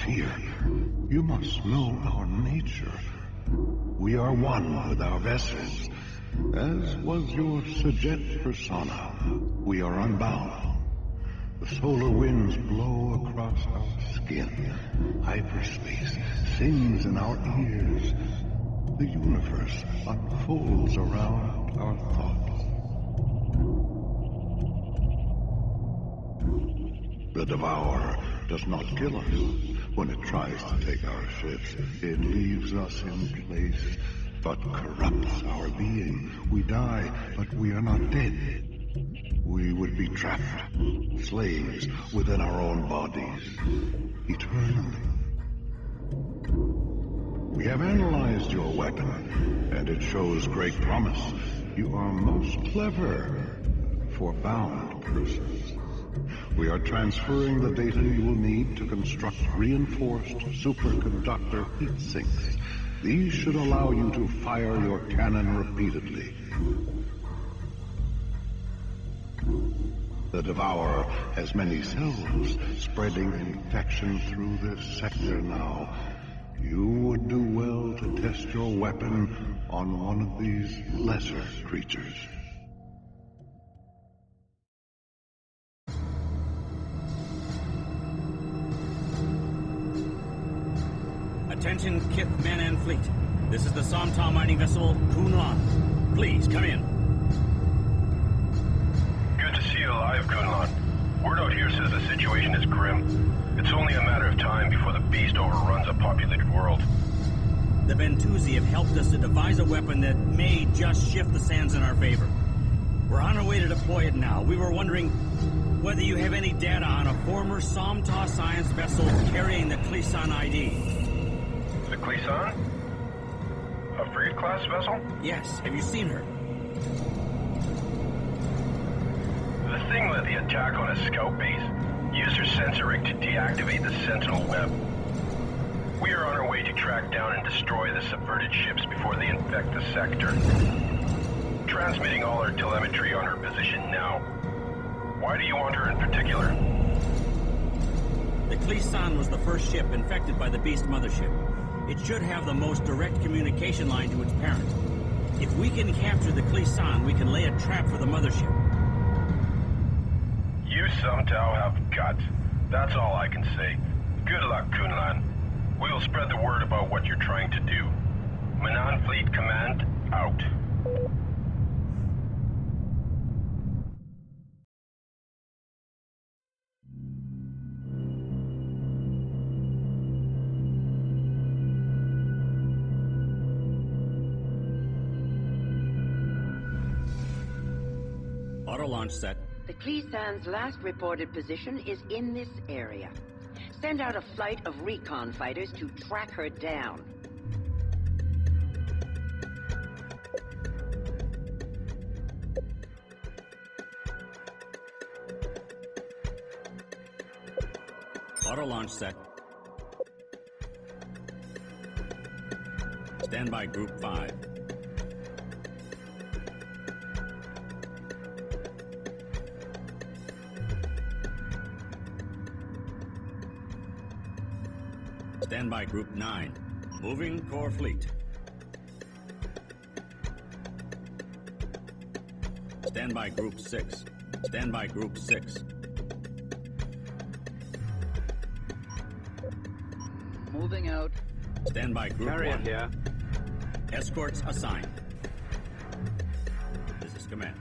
fear. You must know our nature. We are one with our vessels. As was your Sajet persona, we are unbound. The solar winds blow across our skin. Hyperspace sings in our ears. The universe unfolds around our thoughts. The Devourer does not kill us. When it tries to take our ships, it leaves us in place, but corrupts our being. We die, but we are not dead. We would be trapped, slaves within our own bodies, eternally. We have analyzed your weapon, and it shows great promise. You are most clever for bound persons. We are transferring the data you will need to construct reinforced superconductor heat sinks. These should allow you to fire your cannon repeatedly. The Devourer has many cells, spreading infection through this sector now. You would do well to test your weapon on one of these lesser creatures. Attention, Kith men and fleet. This is the Somta mining vessel Kunlan. Please, come in. Good to see you alive, Kunlan. Word out here says the situation is grim. It's only a matter of time before the beast overruns a populated world. The Ventusi have helped us to devise a weapon that may just shift the sands in our favor. We're on our way to deploy it now. We were wondering whether you have any data on a former Somta science vessel carrying the Klisan ID. The Klisan? A frigate-class vessel? Yes. Have you seen her? The thing led the attack on a scout base. Used her sensor rig to deactivate the Sentinel web. We are on our way to track down and destroy the subverted ships before they infect the sector. Transmitting all our telemetry on her position now. Why do you want her in particular? The Klisan was the first ship infected by the Beast mothership. It should have the most direct communication line to its parent. If we can capture the Klisan, we can lay a trap for the mothership. You Somtau have guts. That's all I can say. Good luck, Kunlan. We'll spread the word about what you're trying to do. Manan Fleet Command, out. Auto launch set. The Klisan's last reported position is in this area. Send out a flight of recon fighters to track her down. Auto launch set. Stand by Group 5. Stand by Group 9. Moving Core Fleet. Stand by Group 6. Stand by Group 6. Moving out. Stand by Group Carrier 1. here. Escorts assigned. This is command.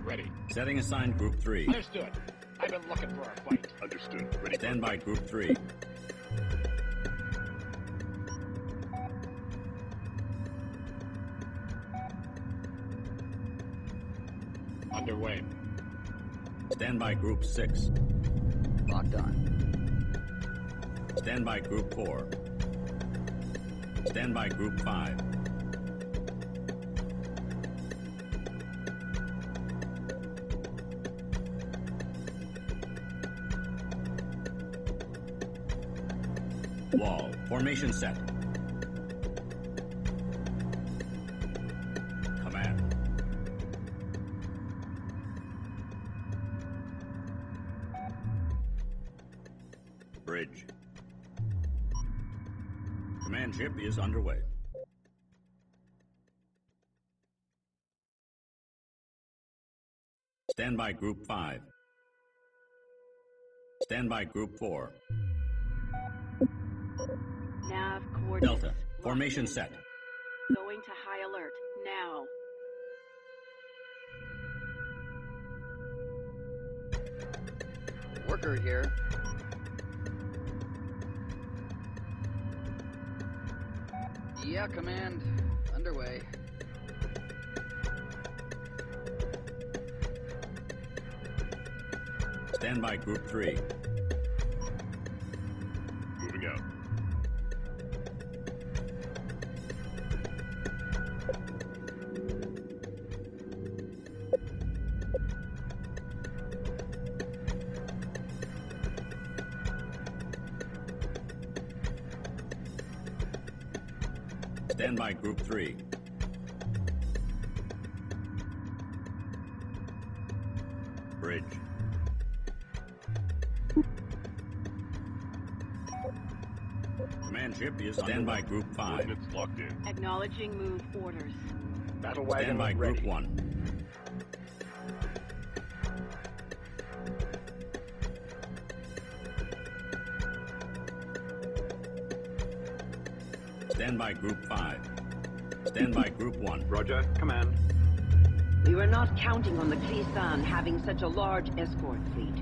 Ready. Setting assigned Group 3. Understood. I've been looking for a fight. Understood. Ready. Stand by Group 3. Underway. Stand by Group 6. Locked on. Stand by Group 4. Stand by Group 5. Wall. Formation set. Command. Bridge. Command ship is underway. Stand by Group 5. Stand by Group 4. Nav coordinates. Delta, formation set. Going to high alert now. Worker here. Yeah, Command. Underway. Stand by Group 3. Moving out. Stand by Group 3. Bridge. Command ship is stand by Group 5. Coordinates locked in. Acknowledging move orders. Battle Stand wagon by ready. Group 1. Stand by Group 5. Stand by Group 1. Roger, Command. We were not counting on the Klisan having such a large escort fleet.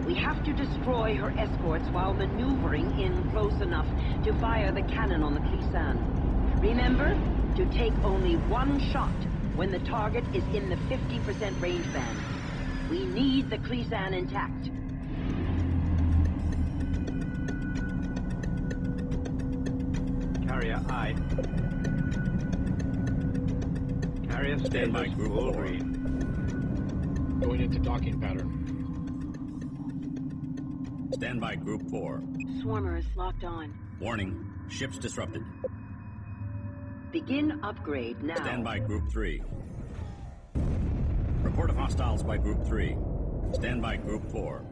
We have to destroy her escorts while maneuvering in close enough to fire the cannon on the Klisan. Remember to take only one shot when the target is in the 50% range band. We need the Klisan intact. Carrier, aye. Carrier Stand by status Group full 4. read. Going into docking pattern. Stand by Group 4. Swarmers locked on. Warning, ships disrupted. Begin upgrade now. Stand by Group 3. Report of hostiles by Group 3. Stand by Group 4.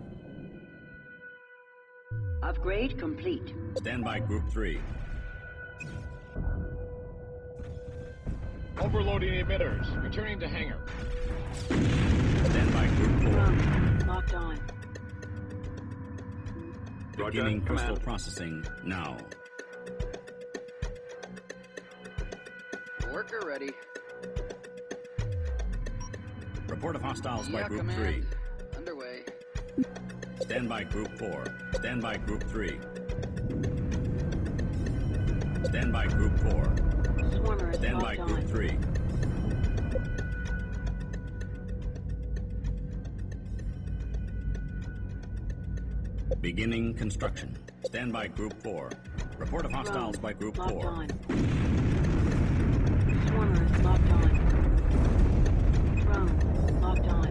Upgrade complete. Stand by Group 3. Overloading emitters. Returning to hangar. Stand by Group 4. Drone locked on. Roger, Beginning crystal Command. processing now. Worker ready. Report of hostiles by Yeah, Group Command. 3. Underway. Stand by Group 4. Stand by Group 3. Stand by Group 4. Swarmers Stand by locked Group on. 3. Beginning construction. Stand by Group 4. Report of hostiles by Group Locked 4. on. Swarmers locked on. Drone locked on.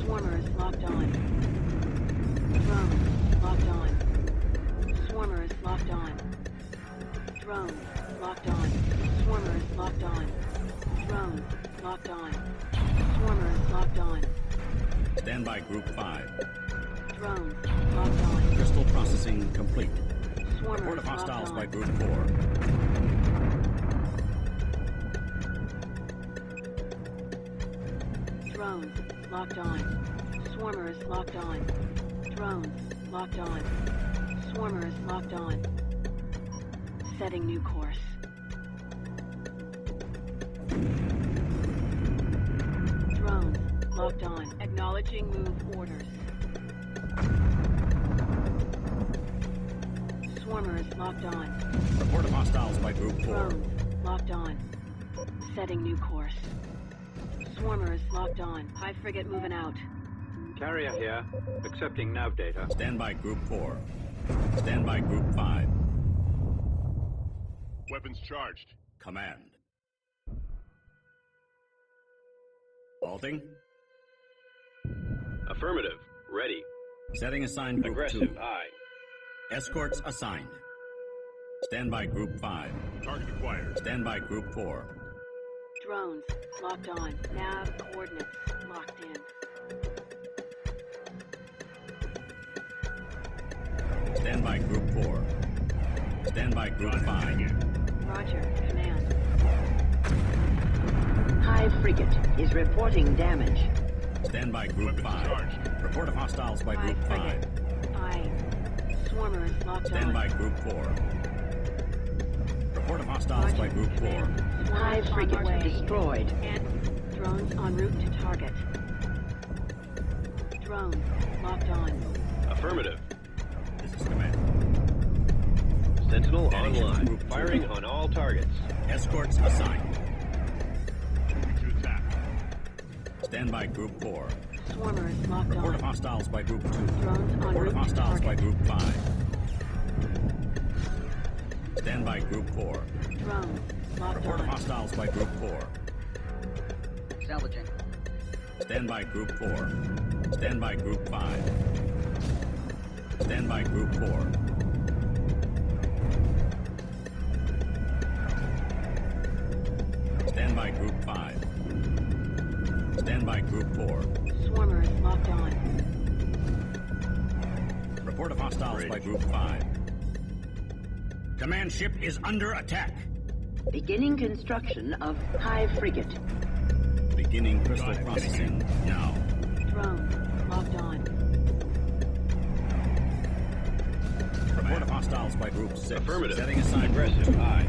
Swarmers locked on. Drone locked on. Swarmers locked on. Drone locked on. Swarmers locked on. Drone locked on. Swarmers locked on. Stand by Group 5. Drone locked on. Crystal processing complete. Swarmers Report of hostiles by locked Group 4. on. Drones locked on. Swarmers locked on. Drones locked on. Swarmers locked on. Setting new course. Drones locked on. Acknowledging move orders. Swarmers locked on. Report of hostiles by Group 4. Drones locked on. Setting new course. Swarmers locked on. High frigate moving out. Carrier here. Accepting nav data. Stand by Group 4. Stand by Group 5. Weapons charged. Command. Halting. Affirmative. Ready. Setting assigned Group 2. Aggressive, aye. Escorts assigned. Stand by Group 5. Target acquired. Stand by Group 4. Drones locked on. Nav coordinates locked in. Stand by Group 4. Stand by Group 5. Roger, command. Hive frigate is reporting damage. Stand by Group 5. Report of hostiles by Group 5. Aye. Swarmer is locked Stand on. by Group 4. Report of hostiles by Group 4. Hive frigate destroyed. And drones en route to target. Drones locked on. Affirmative. This is command. Sentinel Heading to online. Group 2. Firing on all targets. Escorts assigned. Stand by Group 4. Swarmer is locked Report on. of hostiles by Group 2. Drones en Report route of to hostiles by target. Group 5. Stand by Group 4. Drones locked Report of on. hostiles by Group 4. Salvaging. Stand by Group 4. Stand by Group 5. Stand by Group 4. Stand by Group 5. Stand by Group 4. Swarmer is locked on. Report of hostiles by Group 5. Command ship is under attack. Beginning construction of Hive frigate. Beginning crystal processing now. Drones locked on. Report of hostiles by Group 6. Affirmative. Setting aside Aggressive. Group 2. Aye.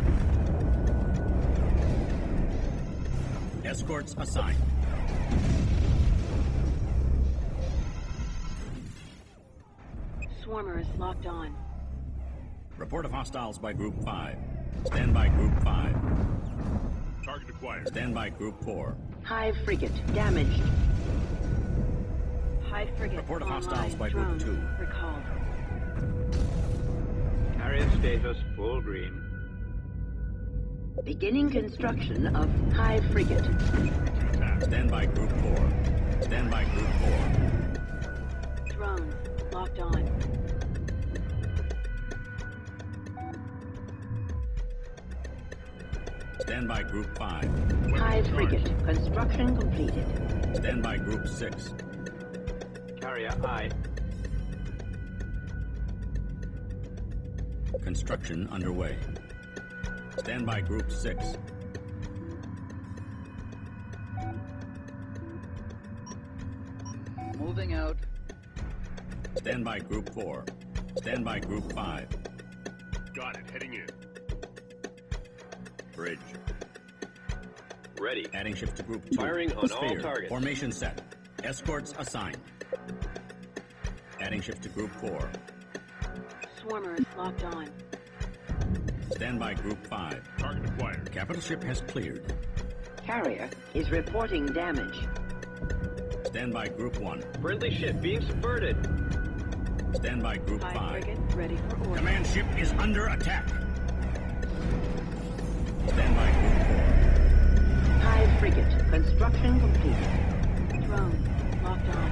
Escorts assigned. Swarmer is locked on. Report of hostiles by Group 5. Stand by Group 5. Target acquired. Stand by Group 4. Hive frigate damaged. Hive frigate Report of online. hostiles by Group Drones 2. recalled. Carrier status full green. Beginning construction of Hive frigate. Stand by Group 4. Stand by Group 4. Drones locked on. Stand by Group 5. Hive frigate construction completed. Stand by Group 6. Carrier aye. Construction underway. Stand by Group 6. Moving out. Stand by Group 4. Stand by Group 5. Got it. Heading in. Bridge. Ready. Adding shift to Group 2. Firing on all Sphere. targets. Formation set. Escorts assigned. Adding shift to Group 4. Swarmer is locked on. Stand by Group 5. Target acquired. Capital ship has cleared. Carrier is reporting damage. Stand by Group 1. Friendly ship being subverted. Stand by Group Hive 5. frigate ready for order. Command ship is under attack. Stand by Group Hive frigate construction completed. Drones locked on.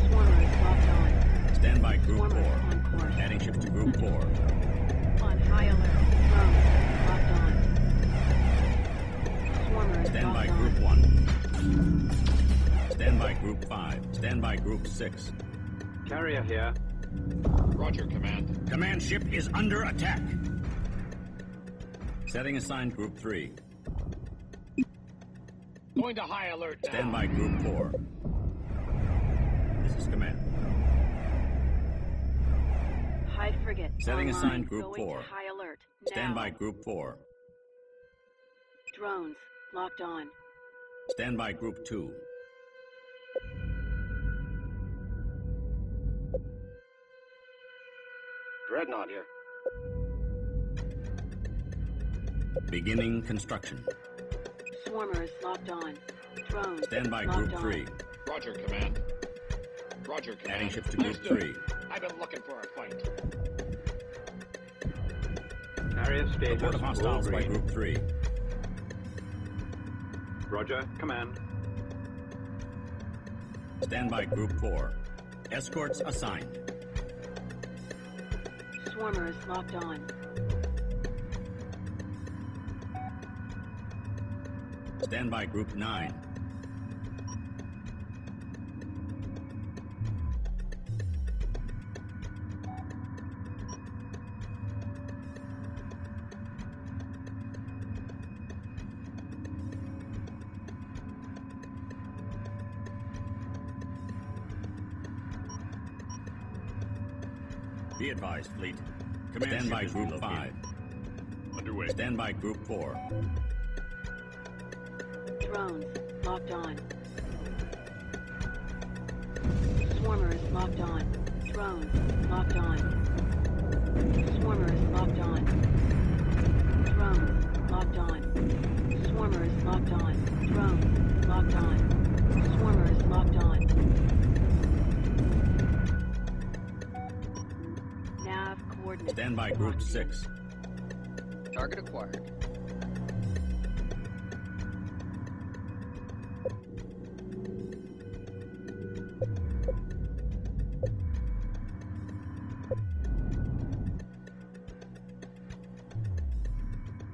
Swarmer is locked on. 4. Stand by Group Swarmer 4. on course. Adding shift to Group 4. On high alert. Drones locked on. Swarmer is Stand by locked Group on. 1. Stand by Group 5. Stand by Group 6. Carrier here. Roger, command. Command ship is under attack. Setting assigned Group 3. Going to high alert now. Stand by Group 4. This is command. Hive frigate Setting online. assigned Group Going 4. to high alert. Stand Now. by Group 4. Drones locked on. Stand by Group 2. Dreadnought here. Beginning construction. Swarmer is locked on. Drones Stand by locked Group on. 3. Roger, command. Roger, command. Adding shift to Group Understood. 3. I've been looking for a fight. Carrier status Report of full hostiles by green. Group 3. Roger, command. Stand by Group 4. Escorts assigned. Swarmer is locked on. Stand by Group 9. Be advised, fleet. Command stand by Group 5. Underway. Stand by Group 4. Drones locked on. Swarmers locked on. Drones locked on. Swarmers locked on. Drones locked on. Swarmers locked on. Drones locked on. Swarmers locked on. Nav coordinates. Stand by Group 6. Target acquired.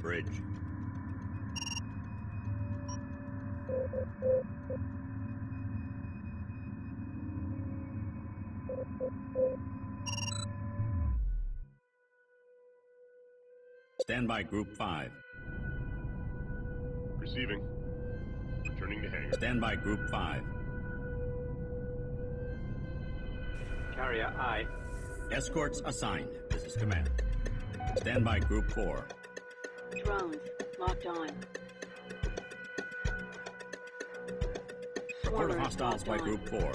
Bridge. Stand by Group 5. Receiving. Returning to hangar. Stand by Group 5. Carrier I. Escorts assigned. This is command. Stand by Group 4. Drones locked on. Report of Swarmers hostiles locked by on. Group 4.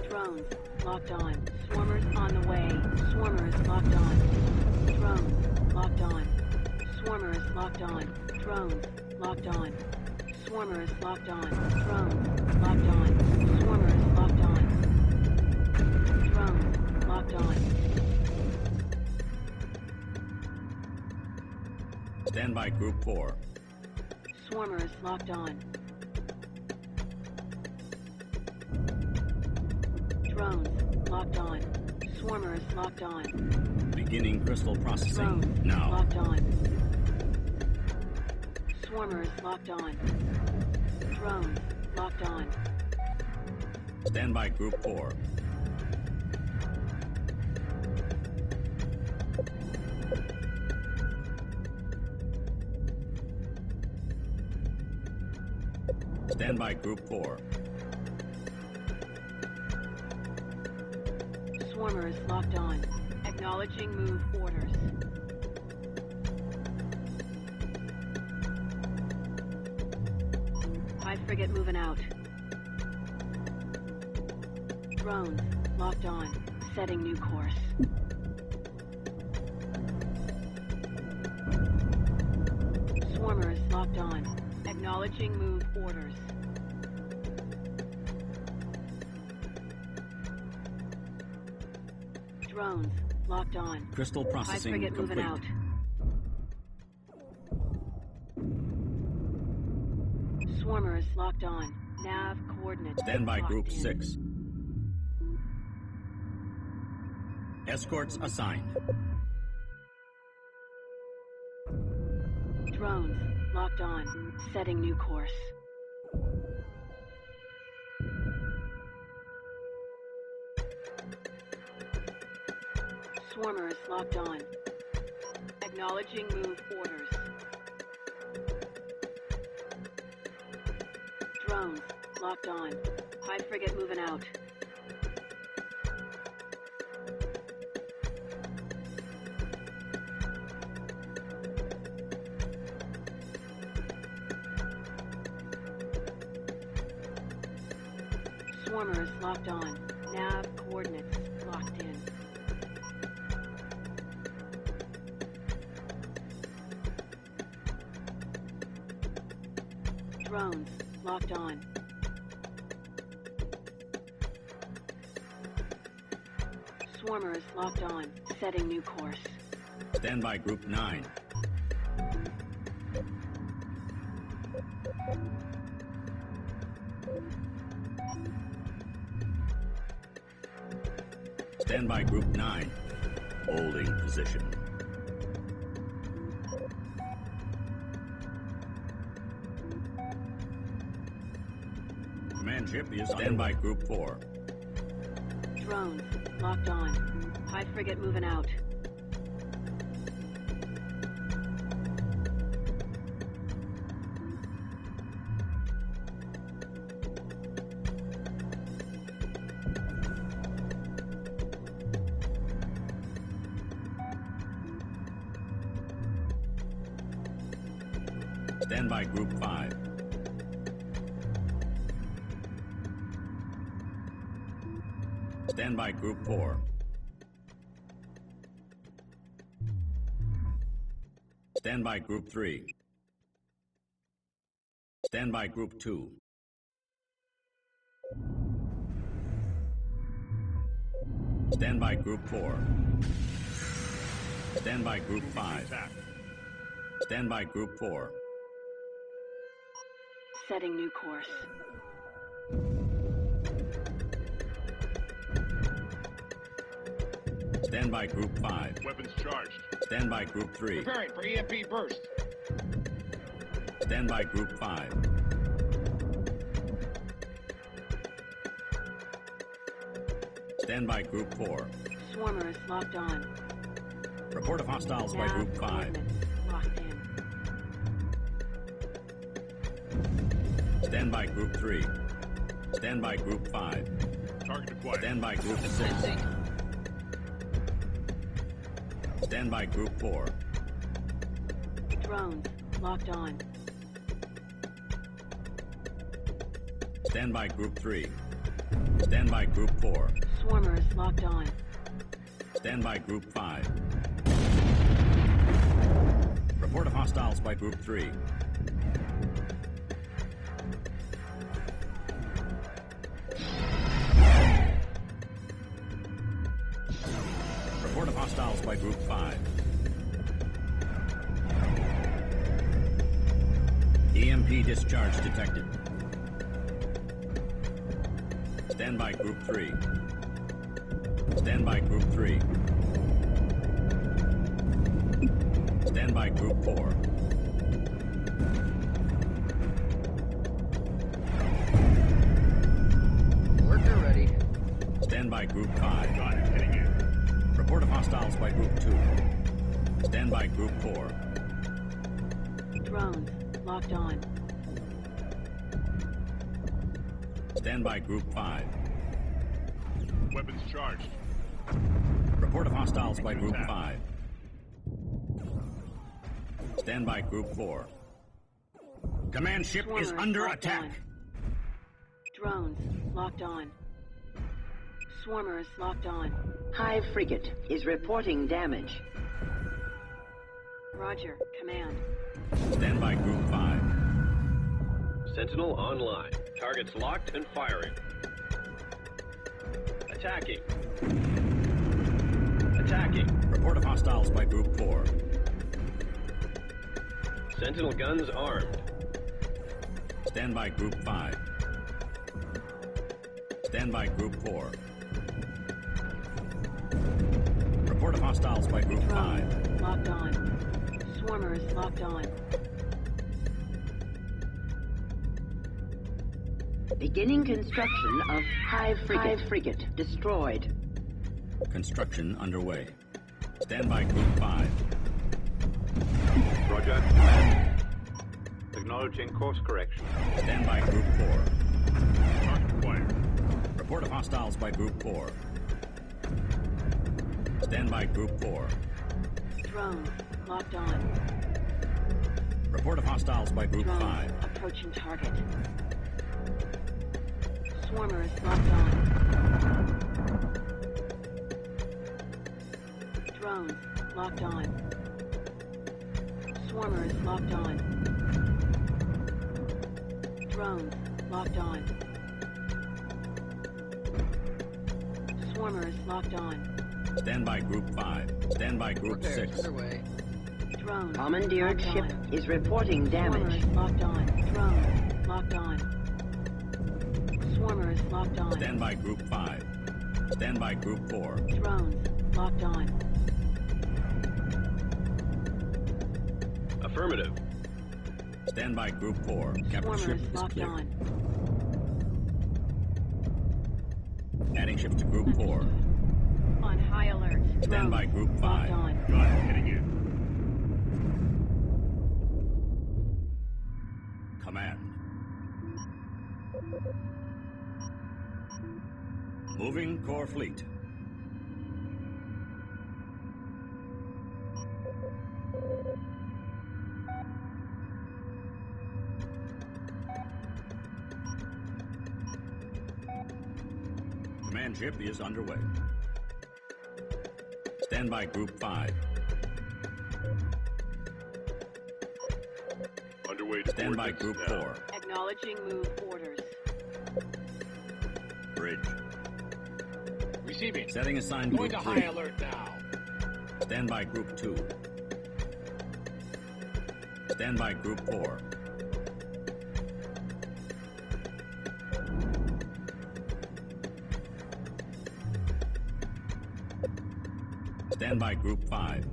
Drones locked on. Swarmers on the way. Swarmers locked on. Drones locked on. Swarmers locked on. Drones locked on. Swarmers locked on. Drones locked on. Swarmers locked on. Drones locked on. Stand by Group 4. Swarmers locked on. Drones locked on. Swarmers locked on. Beginning crystal processing. Drones Now. locked on. Swarmers locked on. Drones locked on. Stand by Group 4. Stand by Group 4. Swarmers locked on. Acknowledging move orders. TIE frigate moving out. Drones locked on. Setting new course. Swarmers locked on. Acknowledging move orders. Drones locked on. Crystal TIE processing frigate moving complete. out. Swarmers locked on. Nav coordinates. Stand by locked Group in. 6. Escorts assigned. Drones locked on. Setting new course. Swarmers locked on. Acknowledging move orders. Drones locked on. TIE frigate moving out. Swarmers locked on. Nav coordinates locked in. Drones locked on. Swarmers locked on. Setting new course. Stand by Group 9. Stand by Group 9. Holding position. Command ship is stand by Group 4. Drones locked on. TIE frigate moving out. Stand by Group 5. Stand by Group 4. Stand by Group 3. Stand by Group 2. Stand by Group 4. Stand by Group 5. Stand by Group 4. Setting new course. Stand by Group 5. Weapons charged. Stand by Group 3. Preparing for EMP burst. Stand by Group 5. Stand by Group 4. Swarmers locked on. Report of hostiles by Group 5. Coordinates locked in. Stand by Group 3. Stand by Group 5. Target acquired. Stand by Group 6. Stand by Group 4. Drones locked on. Stand by Group 3. Stand by Group 4. Swarmers locked on. Stand by Group 5. Report of hostiles by Group 3. Report of hostiles by Group 5. EMP discharge detected. Stand by Group 3. Stand by Group 3. Stand by Group 4. Worker ready. Stand by Group 5. Got it. Heading in. Report of hostiles by Group 2. Stand by Group 4. Drones locked on. Stand by Group 5. Weapons charged. Report of hostiles by Group 5. Stand by Group 4. Command ship is Swarmers under locked attack. on. Drones locked on. Swarmers locked on. Hive frigate is reporting damage. Roger, command. Stand by Group 5. Sentinel online. Targets locked and firing. Attacking. Attacking. Report of hostiles by Group 4. Sentinel guns armed. Stand by Group 5. Stand by Group 4. Report of hostiles by Group 5. Drones locked on. Swarmers locked on. Beginning construction of Hive frigate destroyed. Construction underway. Stand by Group 5. Roger. Acknowledging course correction. Stand by Group 4. Target acquired. Report of hostiles by Group 4. Stand by Group 4. Drones locked on. Report of hostiles by Group Drones 5. approaching target. Swarmers locked on. Drones locked on. Swarmers locked on. Drones locked on. Swarmers locked on. Stand by Group 5. Stand by Group Repairs 6. underway. Drones Commandeered locked ship on. is reporting damage. Swarmers locked on. Drones locked on. Swarmers locked on. Stand by Group 5. Stand by Group 4. Drones locked on. Affirmative. Stand by Group 4. Captain ship Swarmers is locked clear. on. Adding ships to Group 4. On high alert. Stand by Drones Group locked 5. on. Got it. Heading in. Command. Moving core fleet. Command ship is underway. Stand by Group 5. Underway to Stand by Group now. 4. Acknowledging move orders. Bridge. Receiving. Setting assigned Going Group to 3. high alert now. Stand by Group 2. Stand by Group 4. Stand by Group 5.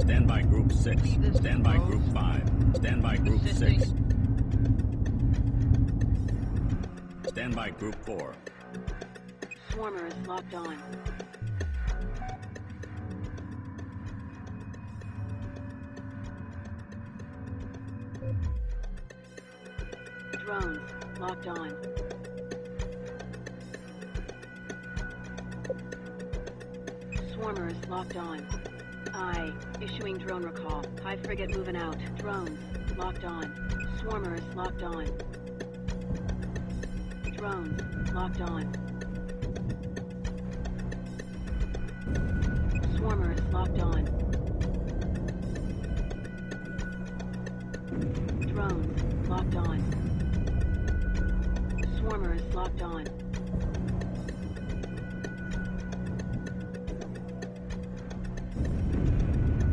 Stand by Group 6. Stand by Group 5. Stand by Group 6. Stand by Group 4. Swarmers locked on. Drones locked on. Swarmers locked on. I issuing drone recall. High frigate moving out. Drones locked on. Swarmers locked on. Drones locked on. Swarmers locked on. Drones locked on. Swarmers locked on.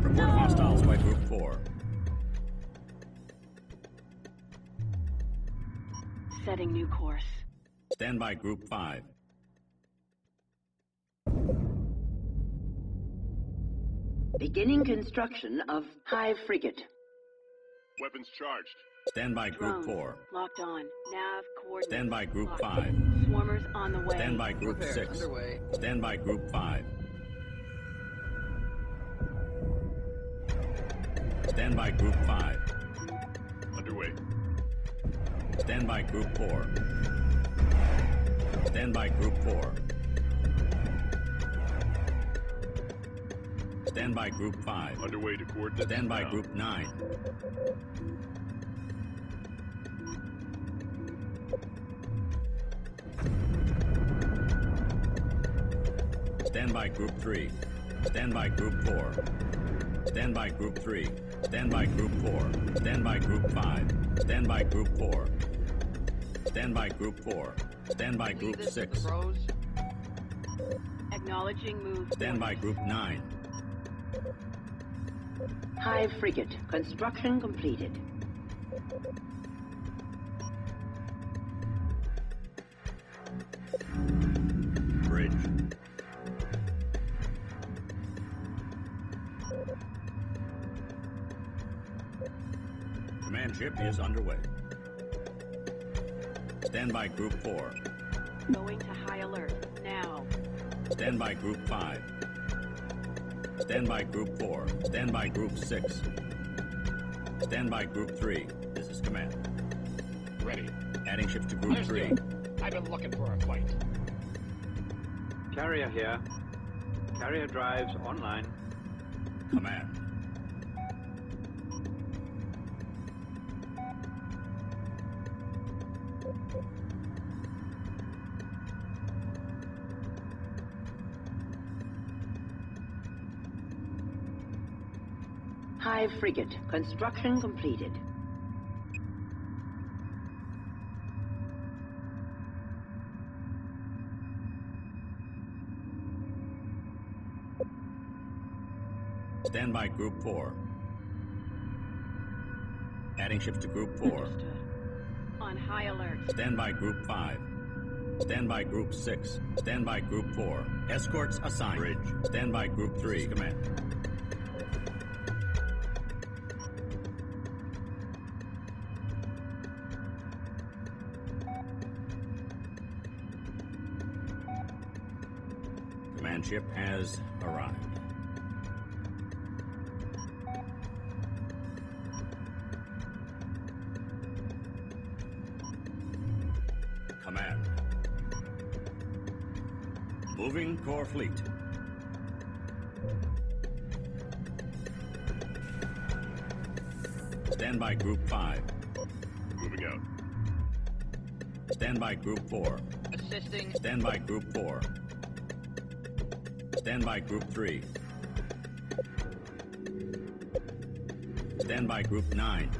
Report hostiles by Group 4. Setting new course. Stand by Group 5. Beginning construction of Hive Frigate. Weapons charged. Stand by Group Drones 4. locked on. Nav coordinates. Stand by Group locked. 5. Swarmers on the way. Stand by Group Repairs 6. underway. Stand by Group 5. Stand by Group 5. Underway. Stand by Group 4. Stand by Group 4. Stand by Group 5. Underway to coordinates Stand by now. Group 9. Stand by Group 3. Stand by Group 4. Stand by Group 3. Stand by Group 4. Stand by Group 5. Stand by Group 4. Stand by Group 4. Stand by Group Leave this to the 6. pros. Acknowledging move. Stand by Group 9. Hive Frigate. Construction completed. Bridge. Command ship is underway. Stand by Group 4. Going to high alert now. Stand by Group 5. Stand by Group 4. Stand by Group 6. Stand by Group 3. This is command. Ready. Adding ships to Group 3. Understood. I've been looking for a fight. Carrier here. Carrier drives online. Command. Hive Frigate. Construction completed. Stand by Group 4. Adding ships to Group 4. Understood. On high alert. Stand by Group 5. Stand by Group 6. Stand by Group 4. Escorts assigned. Bridge. Stand by Group 3. Command. Command ship has arrived. Command. Moving core fleet. Stand by Group 5. Moving out. Stand by Group 4. Assisting. Stand by Group 4. Stand by Group 3. Stand by Group 9.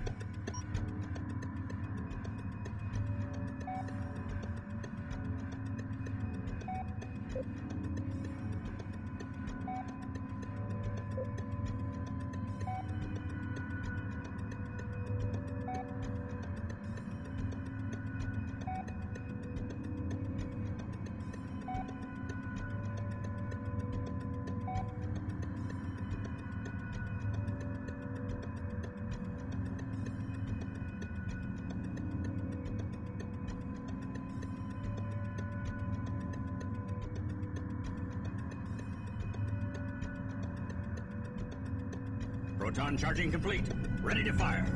Proton charging complete. Ready to fire.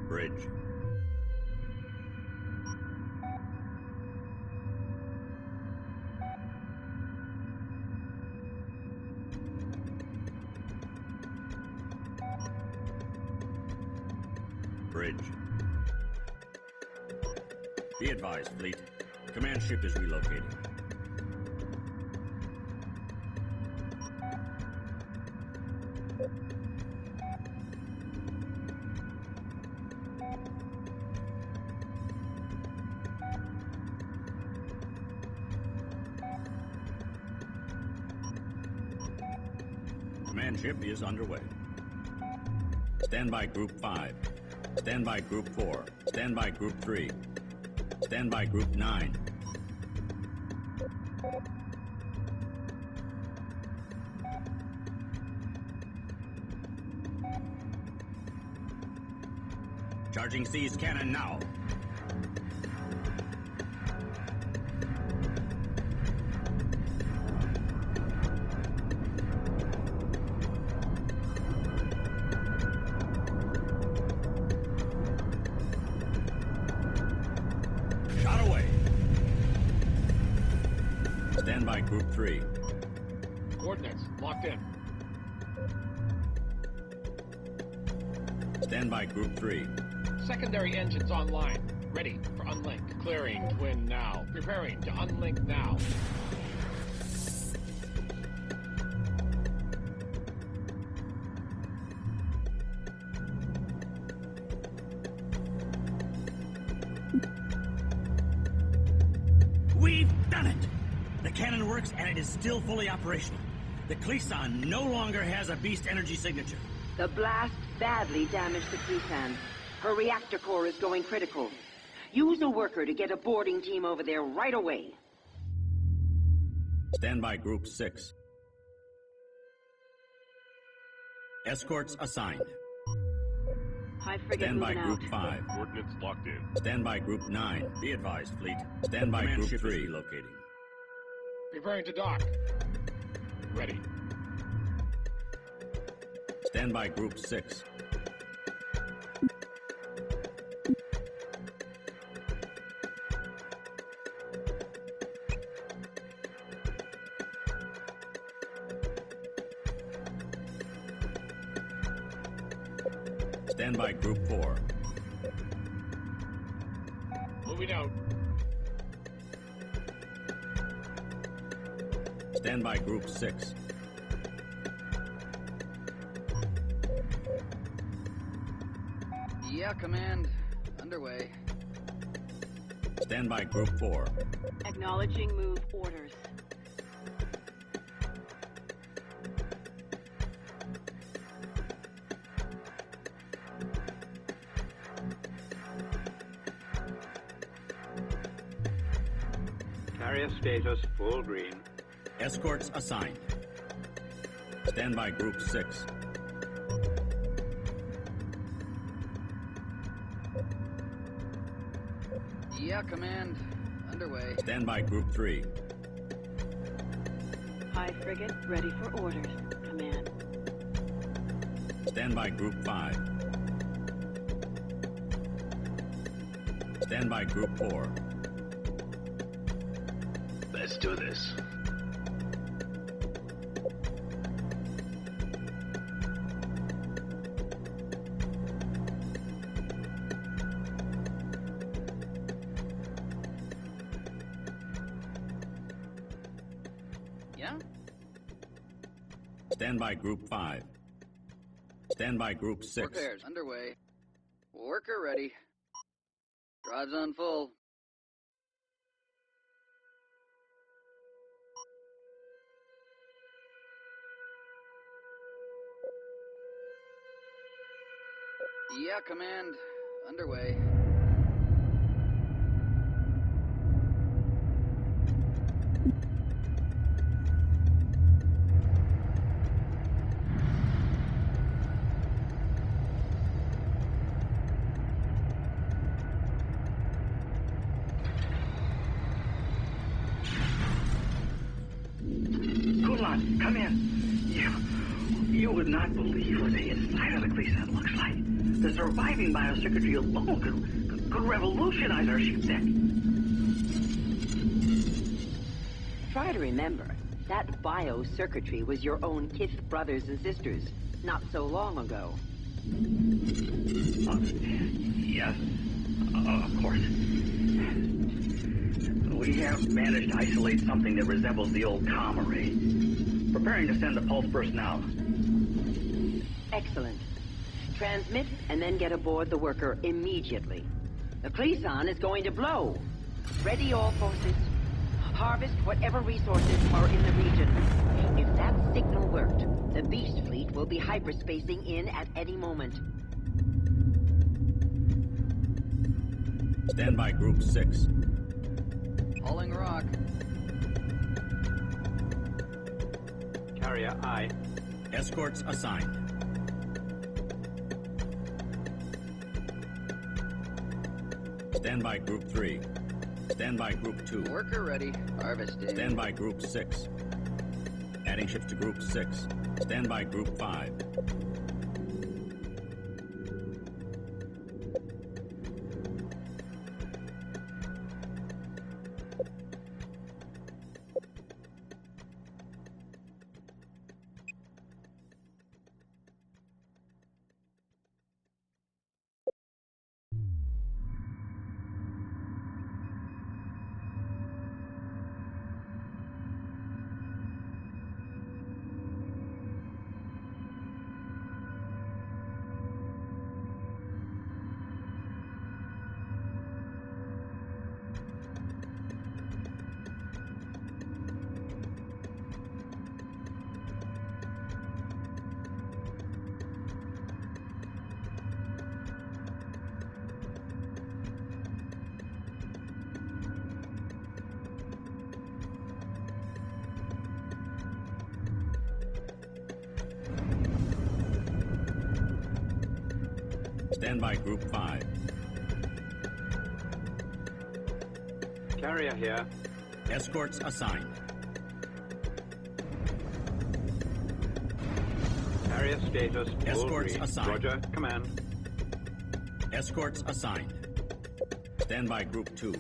Bridge. Bridge. Be advised, fleet. Command ship is relocating. Command ship is underway. Stand by Group 5. Stand by Group 4. Stand by Group 3. Stand by Group 9. Charging C's cannon now. Shot away. Stand by Group 3. Coordinates locked in. Stand by Group 3. Secondary engines online. Ready for unlink. Clearing twin now. Preparing to unlink now. We've done it! The cannon works and it is still fully operational. The Cleason no longer has a beast energy signature. The blast badly damaged the Cleason. Her reactor core is going critical. Use a worker to get a boarding team over there right away. Stand by Group 6. Escorts assigned. High frigate Stand by moving Group out. 5. Coordinates locked in. Stand by Group 9. Be advised, fleet. Stand by Command Group ship 3. is Locating. Preparing to dock. Ready. Stand by Group 6. Stand by Group 4. Moving out. Stand by Group 6. Yeah, Command. Underway. Stand by Group 4. Acknowledging move orders. Carrier status full green. Escorts assigned. Stand by Group 6. Yeah, Command. Underway. Stand by Group 3. High frigate ready for orders. Command. Stand by Group 5. Stand by Group 4. Let's do this. Yeah? Stand by Group 5. Stand by Group 6. Repairs underway. Worker ready. Drives on full. Yeah, Command. Underway. Kulan, come in. You would not believe what the inside of the Cleason looks like. The surviving biocircuitry alone could revolutionize our ship deck. Try to remember, that biocircuitry was your own kith brothers and sisters not so long ago. Yes, of course. We have managed to isolate something that resembles the old comm array. Preparing to send the pulse burst now. Excellent. Transmit and then get aboard the worker immediately. The Cleason is going to blow. Ready all forces. Harvest whatever resources are in the region. If that signal worked, the Beast Fleet will be hyperspacing in at any moment. Stand by Group 6. Hauling rock. Carrier I. Escorts assigned. Stand by Group 3. Stand by Group 2. Worker ready. Harvesting. Stand by Group 6. Adding ships to Group 6. Stand by Group 5. Stand by Group 5. Carrier here. Escorts assigned. Carrier status. Escorts read. assigned. Roger, command. Escorts assigned. Stand by Group 2.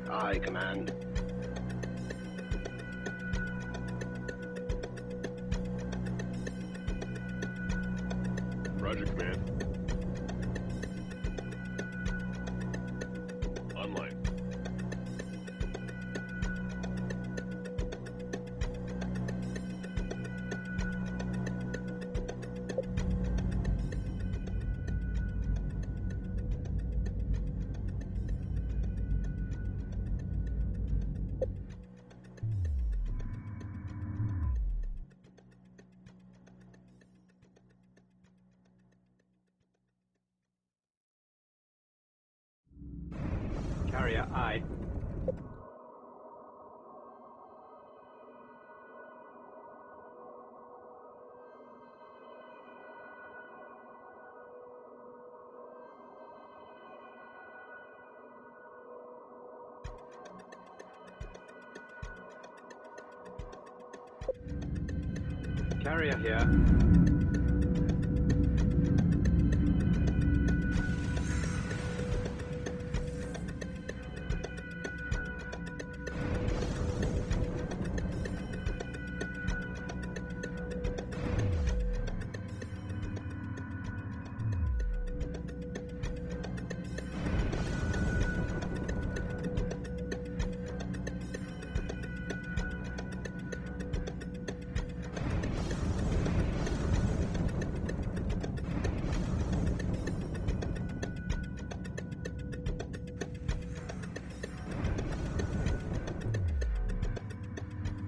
Aye, Command. Roger, Command. Online. Carrier, aye. Carrier here.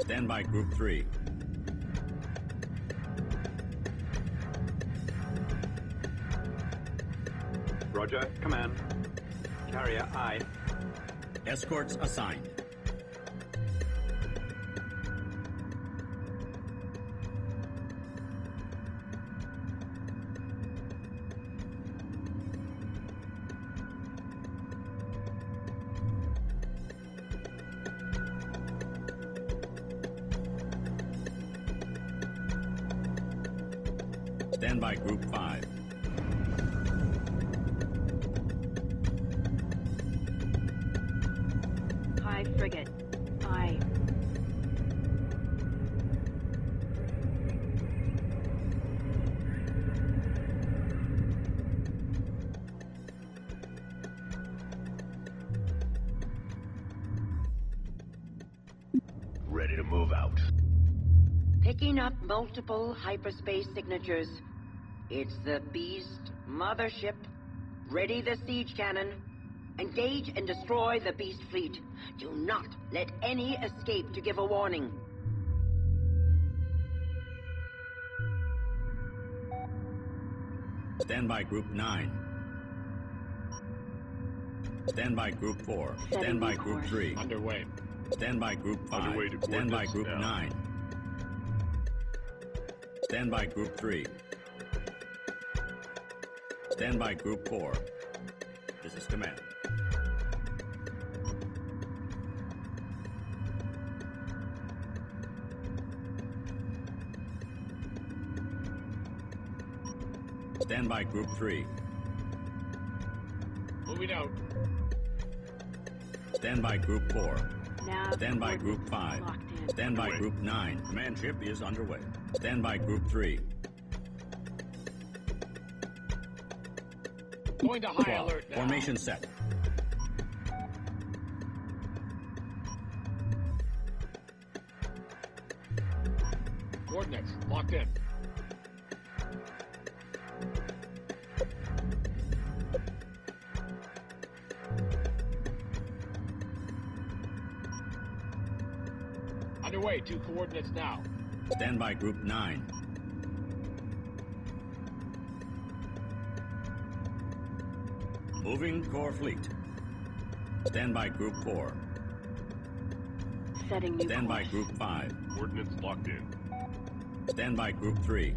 Stand by Group 3. Roger, command. Carrier, aye. Escorts assigned. Stand by Group 5. High frigate. Aye. Ready to move out. Picking up multiple hyperspace signatures. It's the Beast mothership. Ready the siege cannon. Engage and destroy the Beast fleet. Do not let any escape to give a warning. Stand by Group 9. Stand by Group 4. Stand by Group 3. Underway. Stand by Group 5. Underway to Stand by coordinates Group now. 9. Stand by Group 3. Stand by Group 4. This is command. Stand by Group 3. Moving out. Stand by Group 4. Now Stand by Group 5. locked in. Stand by Group 9. Command ship is underway. Stand by Group 3. Going to high 12. alert now. Formation set. Coordinates locked in. Underway, 2 coordinates now. Stand by Group 9. Moving core fleet. Stand by Group 4. Setting new Stand by course. Group 5. Coordinates locked in. Stand by Group 3.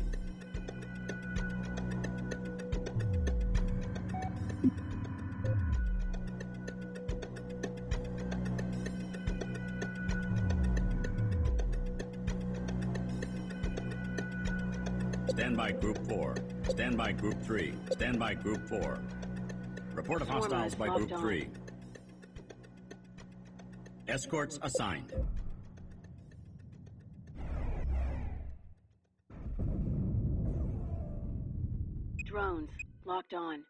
Stand by Group 4. Stand by Group 3. Stand by Group 4. Report of Swarmers hostiles by Group locked on. 3. Escorts assigned. Drones locked on.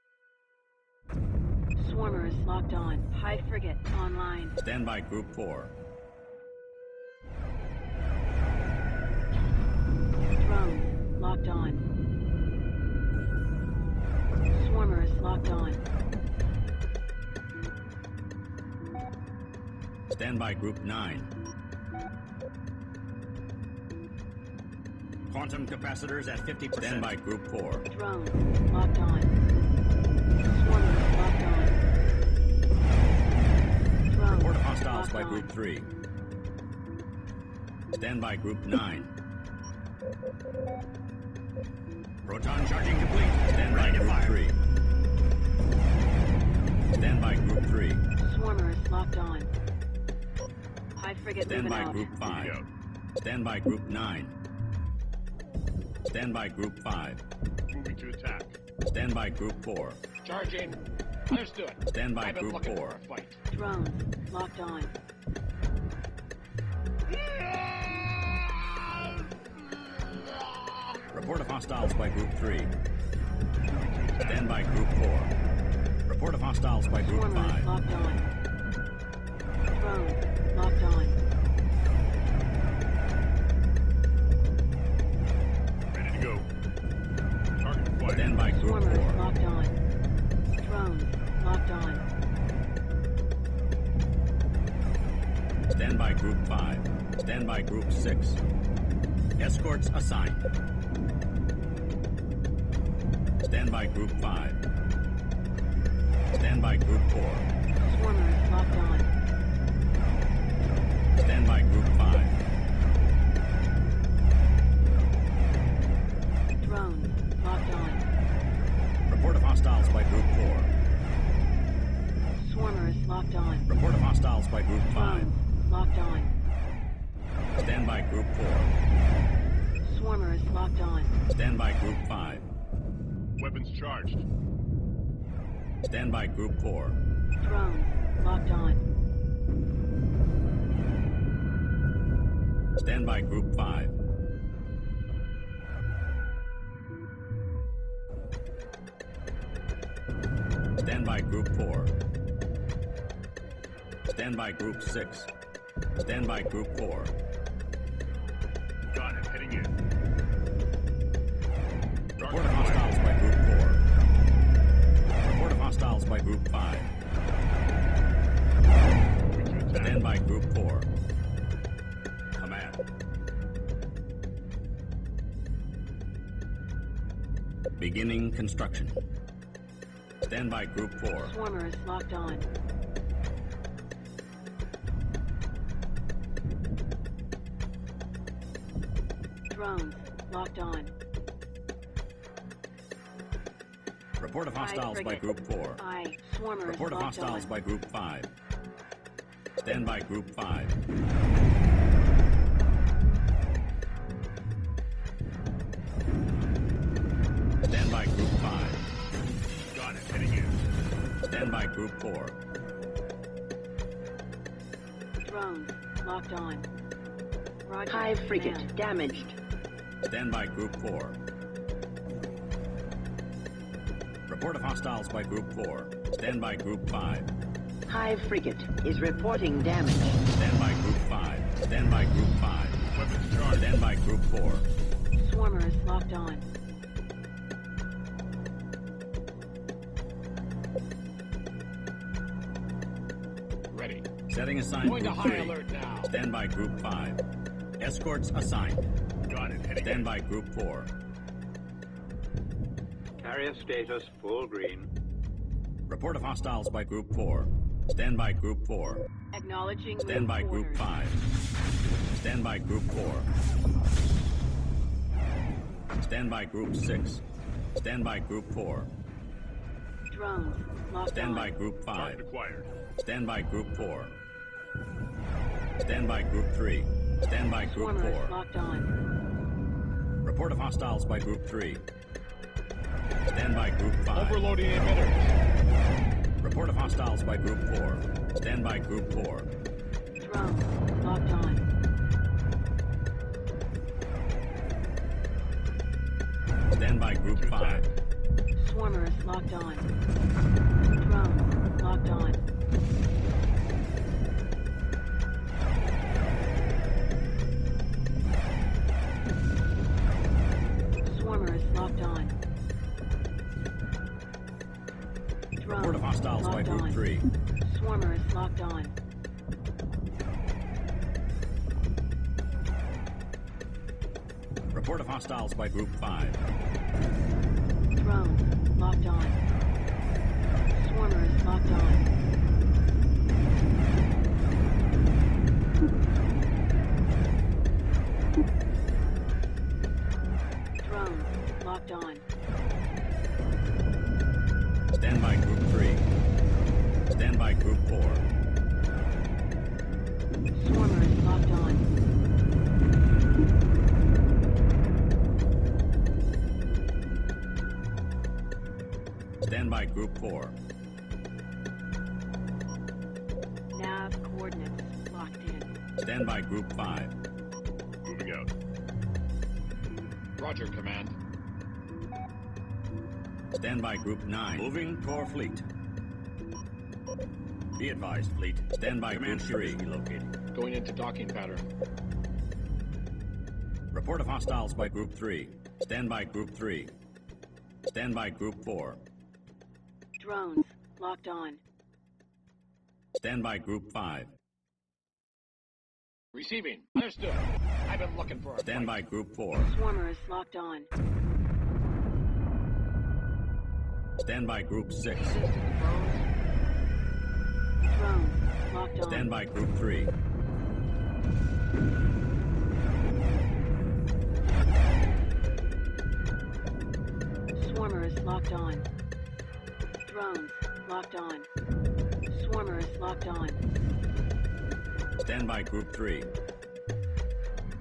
Swarmers locked on. High frigate online. Stand by Group 4. Drones locked on. Swarmers locked on. Stand by Group 9. Quantum capacitors at 50%. Stand by Group 4. Drones locked on. Swarmers locked on. Group 3. Stand by Group 9. Proton charging complete. Stand by Group 3. Stand by Group 3. Swarmers locked on. High frigate Stand moving by out. Group 5. Stand by Group 9. Stand by Group 5. Moving to attack. Stand by Group 4. Charging. Understood. Stand by I've been Group looking 4. for a fight. Drones locked on. Report of hostiles by Group 3. Stand by Group 4. Report of hostiles by Group Swarmers 5. locked on. Drones locked on. Ready to go. Target acquired. Stand by Group Swarmers 4. locked on. Drones locked on. Stand by Group 5. Stand by Group 6. Escorts assigned. Stand by Group 5. Stand by Group 4. Swarmers locked on. Stand by Group 5. Drones locked on. Report of hostiles by Group 4. Swarmers locked on. Report of hostiles by Group 5. Drones locked on. Stand by Group 4. Swarmers locked on. Stand by Group 5. Weapons charged. Stand by Group 4. Drones locked on. Stand by Group 5. Stand by Group 4. Stand by Group 6. Stand by Group 4. Got it. Heading in. Report of hostiles by Group 4. Report of hostiles by Group 5. Moving to attack. Stand by Group 4. Command. Beginning construction. Stand by Group 4. Swarmers locked on. Drones locked on. Report of hostiles by frigate. Group 4. Aye. Swarmers Report of locked hostiles on. by Group 5. Stand by Group 5. Stand by Group 5. Got it. Heading in. Stand by Group 4. Drones locked on. Roger. Hive frigate command. damaged. Stand by Group 4. Report of hostiles by Group 4. Stand by Group 5. Hive frigate is reporting damage. Stand by Group 5. Stand by Group 5. Weapons charged. Stand by Group 4. Swarmers locked on. Ready. Setting assigned Going to Group high 3. alert now. Stand by Group 5. Escorts assigned. Got it. Heading Stand in. by Group 4. Carrier status full green. Report of hostiles by Group 4. Stand by Group 4. Acknowledging Stand by move Group orders. 5. Stand by Group 4. Stand by Group 6. Stand by Group 4. Drones locked Stand on. by Group 5. Target acquired. Stand by Group 4. Stand by Group 3. Stand by Group Swarmers 4. locked on. Report of hostiles by Group 3. Stand by Group 5. Overloading emitters. Report of hostiles by Group 4. Stand by Group 4. Drones locked on. Stand by Group 5. Swarmers locked on. Drones locked on. Swarmers locked on. Report of hostiles by locked Group on. 3. Swarmers locked on. Report of hostiles by Group 5. Drones locked on. Swarmers locked on. by Group 4. Swarmers locked on. Stand by Group 4. Nav coordinates locked in. Stand by Group 5. Moving out. Roger, Command. Stand by Group 9. Moving Core Fleet. Be advised, Fleet. Stand by Group 3. Relocating. Going into docking pattern. Report of hostiles by Group 3. Stand by Group 3. Stand by Group 4. Drones locked on. Stand by Group 5. Receiving. Understood. I've been looking for a Stand by fight. Group 4. Swarmers locked on. Stand by Group 6. Drones locked on. Stand by Group 3. Swarmers locked on. Drones locked on. Swarmers locked on. Stand by Group 3.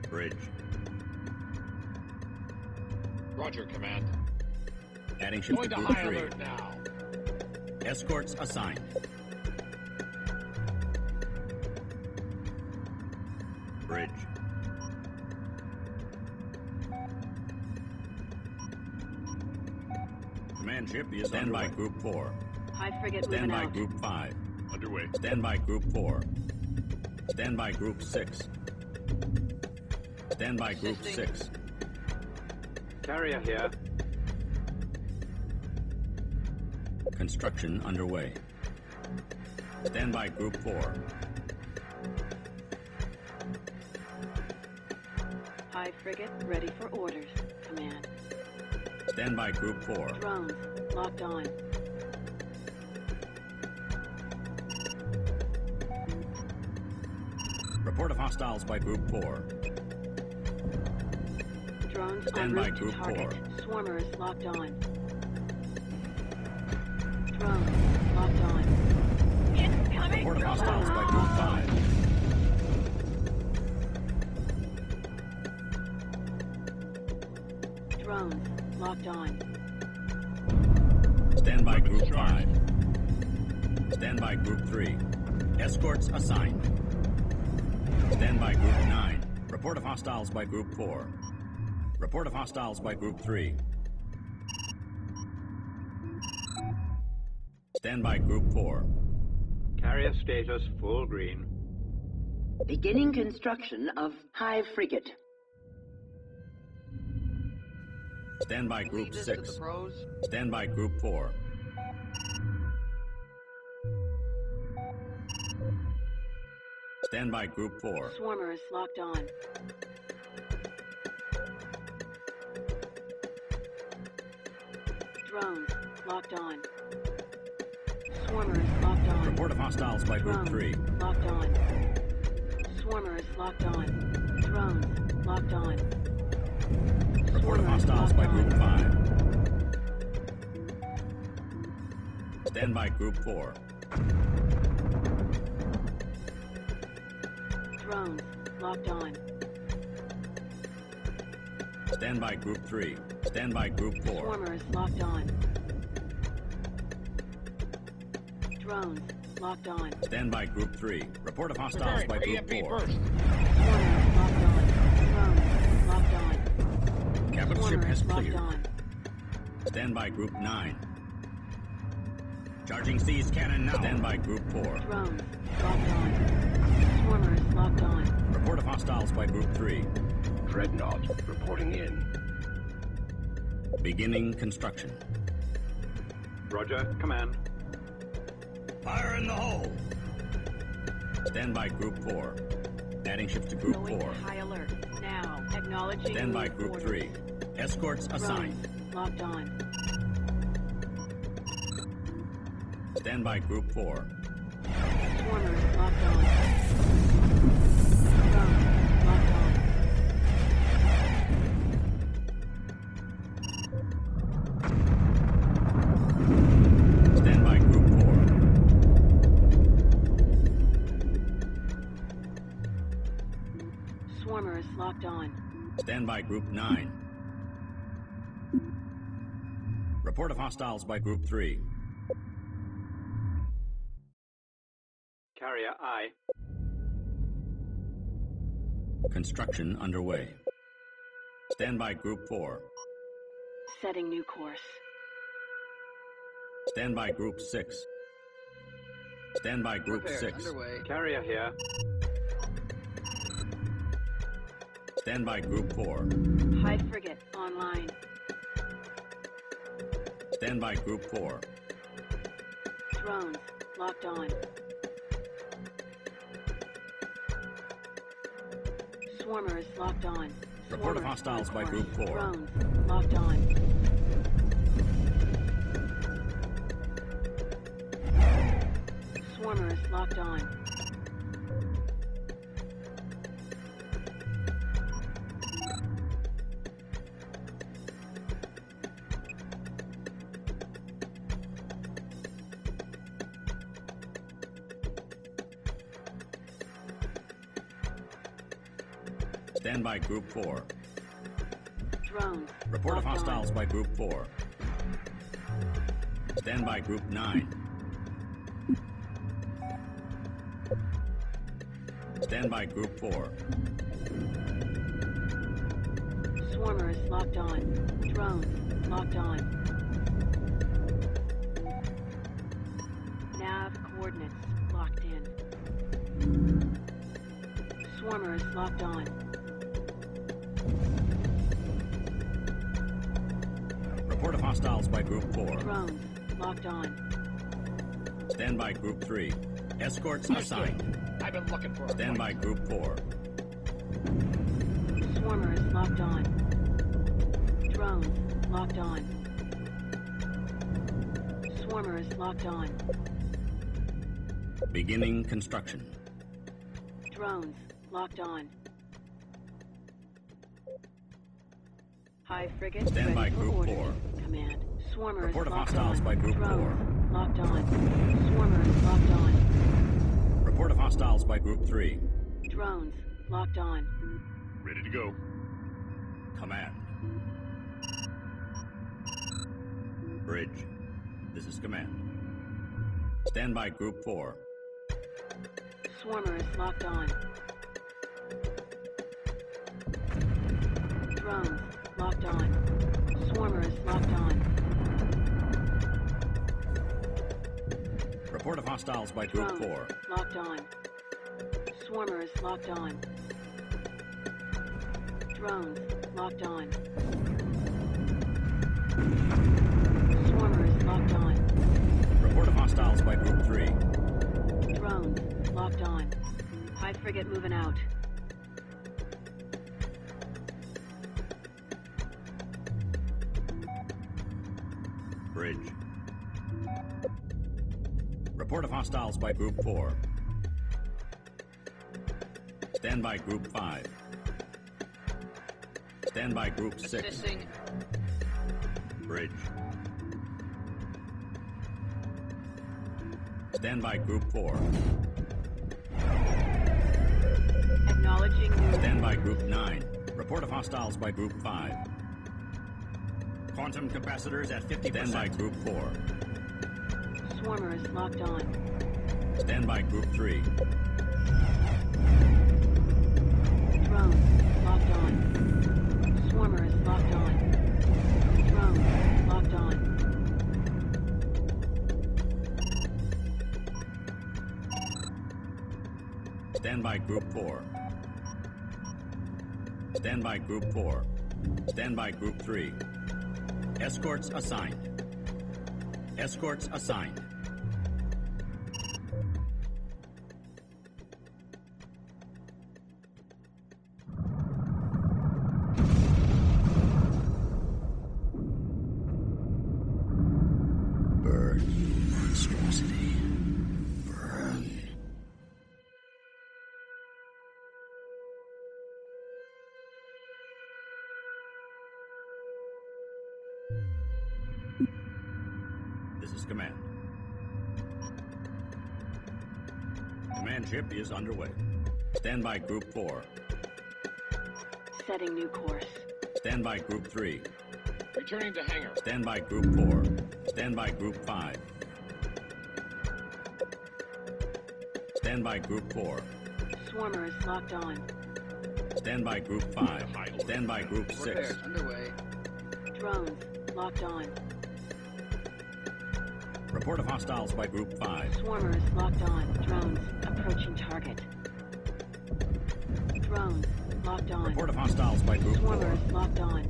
Bridge. Roger, Command. Adding ships to Going to Group high 3. alert now. Escorts assigned. Bridge. Command ship is Stand by Group 4. High frigate Stand moving by out. Group 5. Underway. Stand by Group 4. Stand by Group 6. Stand by Group 6. Carrier here. Construction underway. Stand by Group 4. High frigate ready for orders. Command. Stand by Group 4. Drones locked on. Report of hostiles by Group 4. Drones Stand en by route to Group target. 4. Swarmers locked on. Drones locked on. Incoming! Report of hostiles by Group 5. Drones locked on. Stand by Group 5. Stand by Group 3. Escorts assigned. Stand by Group 9. Report of hostiles by Group 4. Report of hostiles by Group 3. Stand by Group 4. Carrier status full green. Beginning construction of Hive Frigate. Stand by Group 6. Stand by Group 4. Stand by Group 4. Swarmers locked on. Drones locked on. Swarmers locked on. Report of hostiles by Group Drones 3. locked on. Swarmers locked on. Drones locked on. Report of Swarmers hostiles locked by on. Group 5. Stand by Group 4. Drones locked on. Stand by Group 3. Stand by Group 4. Swarmers locked on. Drones locked on. Stand by Group 3. Report of hostiles by Preparing Group AMP 4. burst. Swarmers locked on. Drones locked on. Capital ship has Swarmers locked cleared. on. Stand by Group 9. Charging C's cannon now. Stand by Group 4. Drones locked on. Swarmers locked on. Report of hostiles by Group 3. Dreadnought reporting in. Beginning construction. Roger, Command. Fire in the hole! Stand by Group 4. Adding ships to Group Going 4. to high alert. Now, acknowledging Stand by new Group orders. 3. Escorts assigned. Drones locked on. Stand by Group 4. Swarmers locked on. Drones locked on. Stand by Group 4. locked on. Stand by Group 9. Report of hostiles by Group 3. Carrier I. Construction underway. Stand by Group 4. Setting new course. Stand by Group 6. Stand by Group Repairs 6. underway. Carrier here. Stand by Group 4. High frigate online. Stand by Group 4. Drones locked on. Swarmers locked on. Report of Swarmers hostiles on by course. Group 4. Drones locked on. Swarmers locked on. Stand by Group 4. Drones Report of locked hostiles on. by Group 4. Stand by Group 9. Stand by Group 4. Swarmers locked on. Drones locked on. Nav coordinates locked in. Swarmers locked on. Report of hostiles by Group 4. Drones locked on. Stand by Group 3. Escorts assigned. I've been looking for a Stand by point. Group 4. Swarmers locked on. Drones locked on. Swarmers locked on. Beginning construction. Drones locked on. High frigate Stand by ready for Group orders. 4. Command. Swarmers Report of locked hostiles on. by Group Drones 4. locked on. Swarmers locked on. Report of hostiles by Group 3. Drones locked on. Ready to go. Command. Bridge. This is Command. Stand by Group 4. Swarmers locked on. Drones locked on. Swarmers locked on. Report of hostiles by Group Drones 4. locked on. Swarmers locked on. Drones locked on. Swarmers locked on. Report of hostiles by Group 3. Drones locked on. High frigate moving out. Bridge. Report of hostiles by Group 4. Stand by Group 5. Stand by Group 6. Assisting. Bridge. Stand by Group 4. Acknowledging new. Stand by Group 9. Report of hostiles by Group 5. Quantum capacitors at 50%. Stand by Group 4. Swarmers locked on. Stand by Group 3. Drones locked on. Swarmers locked on. Drones locked on. Stand by Group 4. Stand by Group 4. Stand by Group 3. Escorts assigned. Escorts assigned. Burn, you monstrosity. Burn. This is Command. Command ship is underway. Stand by Group 4. Setting new course. Stand by Group 3. Returning to hangar. Stand by Group 4. Stand by Group 5. Stand by Group 4. Swarmers locked on. Stand by Group 5. Stand by Group 6. Repairs underway. Drones locked on. Report of hostiles by Group 5. Swarmers locked on. Drones approaching target. Drones locked on. Report of hostiles by Group 4. Swarmers locked on.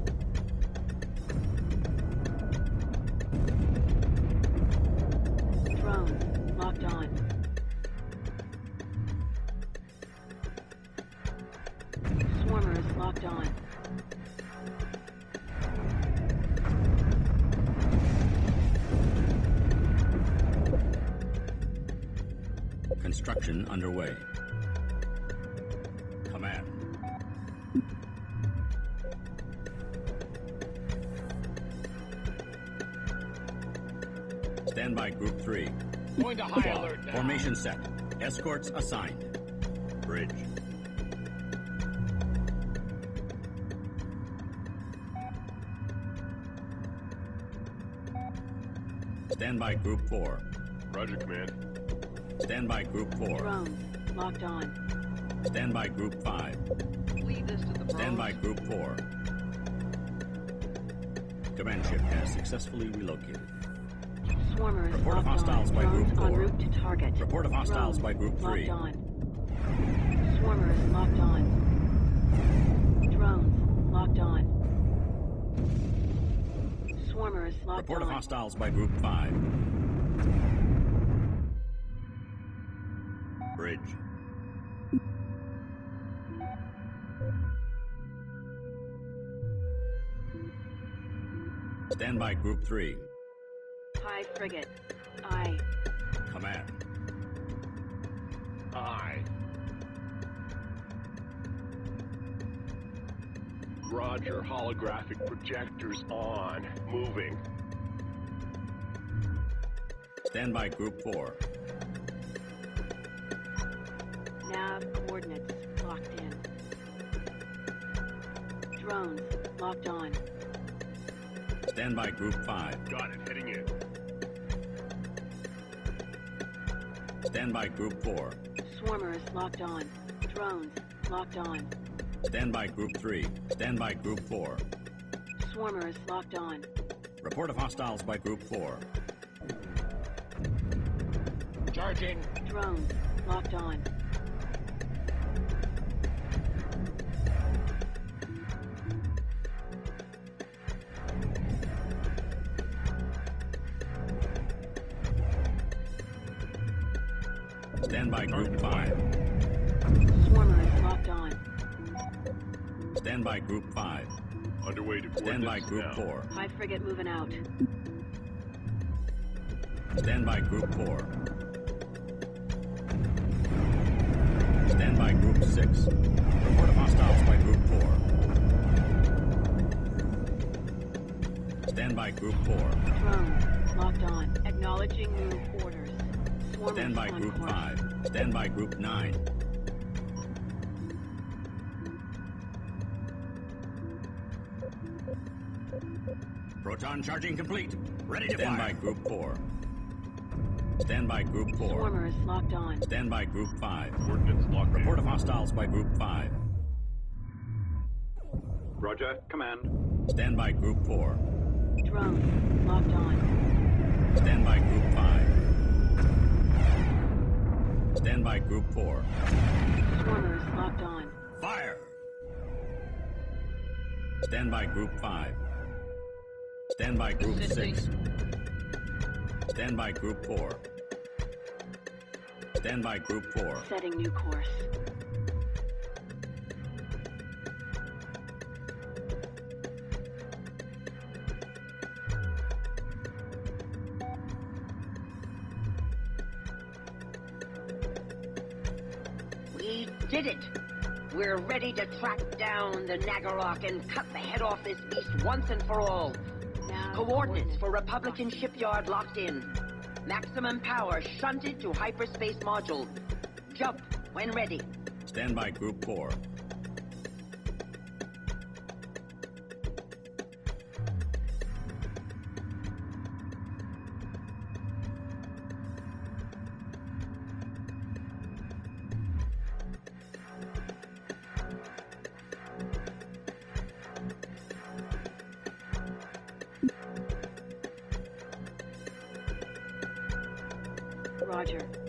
Drones locked on. Swarmers locked on. Construction underway. Command. Stand by Group 3. Going to high alert now. Formation set. Escorts assigned. Bridge. Stand by Group 4. Roger, Command. Stand by Group 4. Drones locked on. Stand by Group 5. Lead this to the Stand by Group 4. Command ship has successfully relocated. Swarmers Report of locked hostiles on. by Drones Group 4. en route to target. Report of hostiles Drones by Group 3. Locked on. Swarmers locked on. Drones locked on. Swarmers locked Report on. of hostiles by Group 5. Bridge. Stand by Group 3. High frigate. Aye. Command. Aye. Roger, holographic projectors on. Moving. Stand by Group 4. Nav coordinates locked in. Drones locked on. Stand by Group 5. Got it, heading in. Stand by Group 4. Swarmers locked on. Drones locked on. Stand by Group 3. Stand by Group 4. Swarmers locked on. Report of hostiles by Group 4. Charging. Drones locked on. Stand by Group 5. Swarmers locked on. Stand by Group 5. Underway to coordinates Stand by Group now. 4. High frigate moving out. Stand by Group 4. Stand by Group 6. Report of hostiles by Group 4. Stand by Group 4. Drones locked on. Acknowledging move orders. Swarmers Stand by on Group course. 5. Stand by Group 9. Proton charging complete. Ready to Stand by Group 4. Stand by Group 4. Swarmers locked on. Stand by Group 5. Coordinates locked Report in. of hostiles by Group 5. Roger, Command. Stand by Group 4. Drones locked on. Stand by Group 5. Stand by Group 4. Swarmers locked on. Fire! Stand by Group 5. Stand by Group 6. Stand by Group 4. Stand by Group 4. Setting new course. We did it! We're ready to track down the Nagarok and cut the head off this beast once and for all. Nav Coordinates for Republican shipyard locked in. Maximum power shunted to hyperspace module. Jump when ready. Stand by Group 4. Roger.